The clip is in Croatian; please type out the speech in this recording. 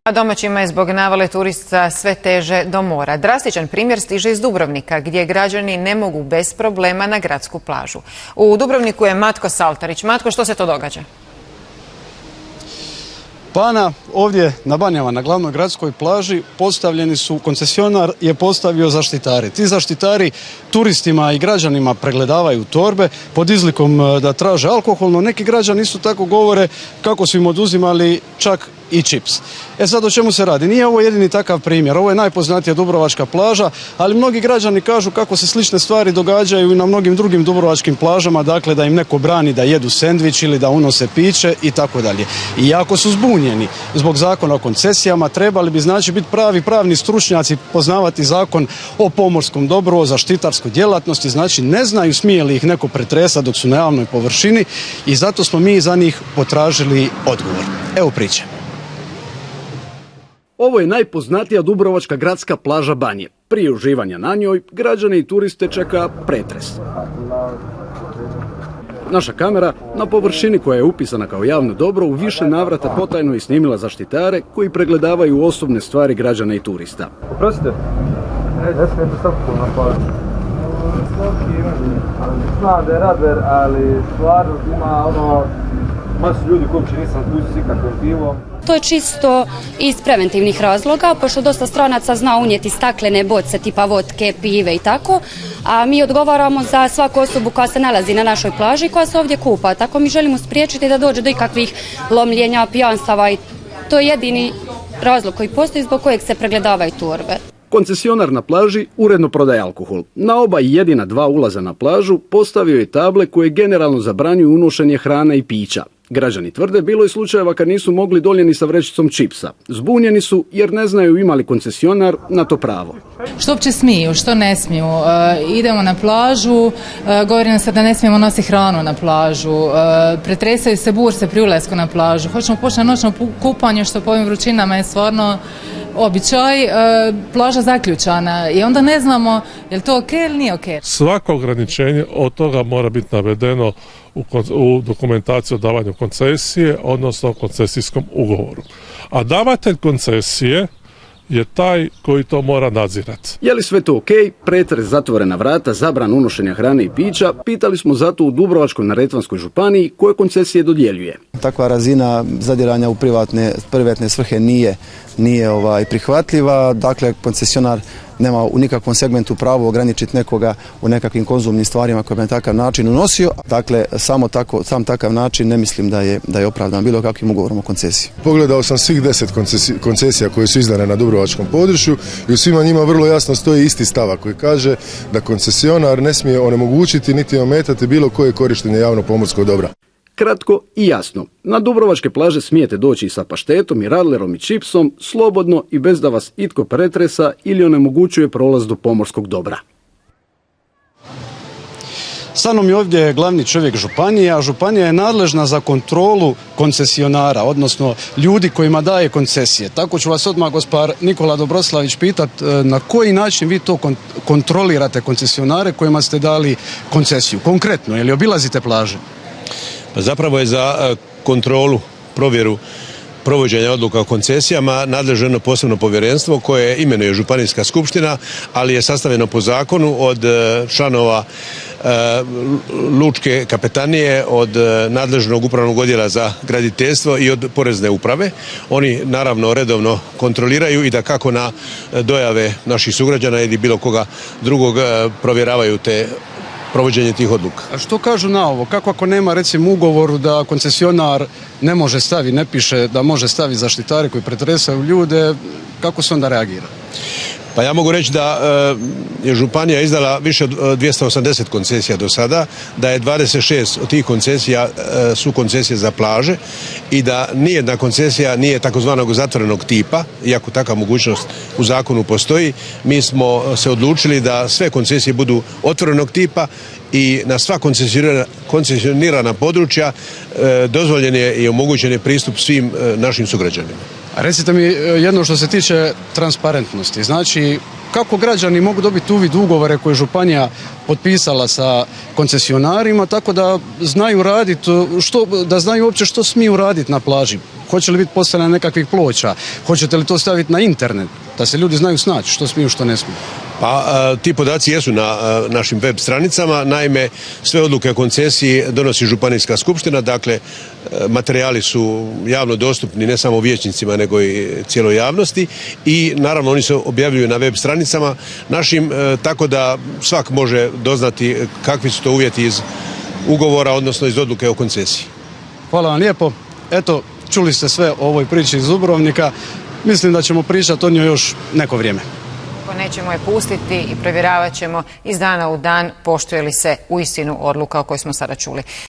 A domaćima je zbog navale turista sve teže do mora. Drastičan primjer stiže iz Dubrovnika, gdje građani ne mogu bez problema na gradsku plažu. U Dubrovniku je Matko Saltarić. Matko, što se to događa? Pa ovdje na Banjama, na glavnoj gradskoj plaži, koncesionar je postavio zaštitare. Ti zaštitari turistima i građanima pregledavaju torbe pod izlikom da traže alkohol, no neki građani isto tako govore kako su im oduzimali čak i čips. Sad o čemu se radi? Nije ovo jedini takav primjer, ovo je najpoznatija dubrovačka plaža, ali mnogi građani kažu kako se slične stvari događaju i na mnogim drugim dubrovačkim plažama, dakle da im neko brani da jedu sendvič ili da unose piće i tako dalje. I ako su zbunjeni zbog zakona o koncesijama, trebali bi biti pravni stručnjaci, poznavati zakon o pomorskom dobru, o zaštitarskoj djelatnosti, znači ne znaju smije li ih neko pretresati dok su na javnoj površini i zato smo mi za njih potražili odgovor. Evo priče. Ovo je najpoznatija dubrovačka gradska plaža Banje. Prije uživanja na njoj, građane i turiste čeka pretres. Naša kamera na površini koja je upisana kao javno dobro u više navrata potajno je snimila zaštitare koji pregledavaju osobne stvari građana i turista. Oprostite, ne smijete srpku na plažu. Znam da je radver, ali stvarno ima masu ljudi koji uopće nisam kući s ikakvim pivom. To je čisto iz preventivnih razloga, pošto dosta stranaca zna unijeti staklene boce tipa vodke, pive i tako, a mi odgovaramo za svaku osobu koja se nalazi na našoj plaži i koja se ovdje kupa. Tako mi želimo spriječiti da dođe do ikakvih lomljenja, pijanstava i to je jedini razlog koji postoji zbog kojeg se pregledavaju torbe. Koncesionar na plaži uredno prodaje alkohol. Na oba i jedina dva ulaza na plažu postavio je table koje generalno zabranjuju unošenje hrane i pića. Građani tvrde bilo je slučajeva kad nisu mogli dolje ni sa vrećicom čipsa. Zbunjeni su jer ne znaju ima li koncesionar na to pravo. Što uopće smiju, što ne smiju? Idemo na plažu, govori nam se da ne smijemo nositi hranu na plažu, pretresaju se burse pri ulasku na plažu, hoćemo početi na noćno kupanje što po ovim vrućinama je stvarno običaj, plaža zaključana i onda ne znamo je li to ok ili nije ok. Svako ograničenje od toga mora biti navedeno u dokumentaciji o davanju koncesije, odnosno koncesijskom ugovoru. A davatelj koncesije je taj koji to mora nadzirati. Je li sve to ok? Pretres, zatvorena vrata, zabran unošenja hrane i pića, pitali smo zato u Dubrovačko-neretvanskoj županiji koje koncesije dodjeljuje. Takva razina zadiranja u privatne svrhe nije prihvatljiva, dakle koncesionar nema u nikakvom segmentu pravo ograničiti nekoga u nekakvim konzumnim stvarima koje bi na takav način unosio. Dakle, sam takav način ne mislim da je opravdan bilo kakvim ugovorom o koncesiji. Pogledao sam svih 10 koncesija koje su izdane na dubrovačkom području i u svima njima vrlo jasno stoji isti stavak koji kaže da koncesionar ne smije onemogućiti niti ometati bilo koje korištenje javnog pomorskog dobra. Kratko i jasno, na dubrovačke plaže smijete doći sa paštetom i radlerom i čipsom, slobodno i bez da vas itko pretresa ili onemogućuje prolaz do pomorskog dobra. Sa mnom je ovdje glavni čovjek županije, a županija je nadležna za kontrolu koncesionara, odnosno ljudi kojima daje koncesije. Tako ću vas odmah, gospar Nikola Dobroslavić, pitati na koji način vi to kontrolirate koncesionare kojima ste dali koncesiju. Konkretno, je li obilazite plaže? Zapravo je za kontrolu, provjeru provođenja odluka o koncesijama nadležno posebno povjerenstvo koje imenuje županijska skupština, ali je sastavljeno po zakonu od članova lučke kapetanije, od nadležnog upravnog odjela za graditeljstvo i od porezne uprave. Oni naravno redovno kontroliraju i da kako na dojave naših sugrađana ili bilo koga drugog provjeravaju provođenje tih odluka. A što kažu na ovo? Kako ako nema recimo ugovoru da koncesionar ne može staviti, ne piše da može staviti zaštitare koji pretresaju ljude, kako se onda reagira? Pa ja mogu reći da je županija izdala više od 280 koncesija do sada, da je 26 od tih koncesija su koncesije za plaže i da nijedna koncesija nije takozvanog zatvorenog tipa, iako takva mogućnost u zakonu postoji. Mi smo se odlučili da sve koncesije budu otvorenog tipa i na sva koncesionirana područja dozvoljen je i omogućen je pristup svim našim sugrađanima. A recite mi jedno što se tiče transparentnosti, znači kako građani mogu dobiti uvid u ugovore koje je županija potpisala sa koncesionarima, tako da znaju raditi, da znaju uopće što smiju raditi na plaži. Hoće li biti postavljena nekakvih ploča, hoćete li to staviti na internet, da se ljudi znaju snaći što smiju, što ne smiju. Pa ti podaci jesu na našim web stranicama, naime sve odluke o koncesiji donosi županijska skupština, dakle materijali su javno dostupni ne samo vijećnicima nego i cijeloj javnosti i naravno oni se objavljuju na web stranicama našim, tako da svak može doznati kakvi su to uvjeti iz ugovora, odnosno iz odluke o koncesiji. Hvala vam lijepo. Eto, čuli ste sve o ovoj priči iz Dubrovnika. Mislim da ćemo pričati o njoj još neko vrijeme. Nećemo je pustiti i provjeravat ćemo iz dana u dan poštuje li se uistinu odluka o kojoj smo sada čuli.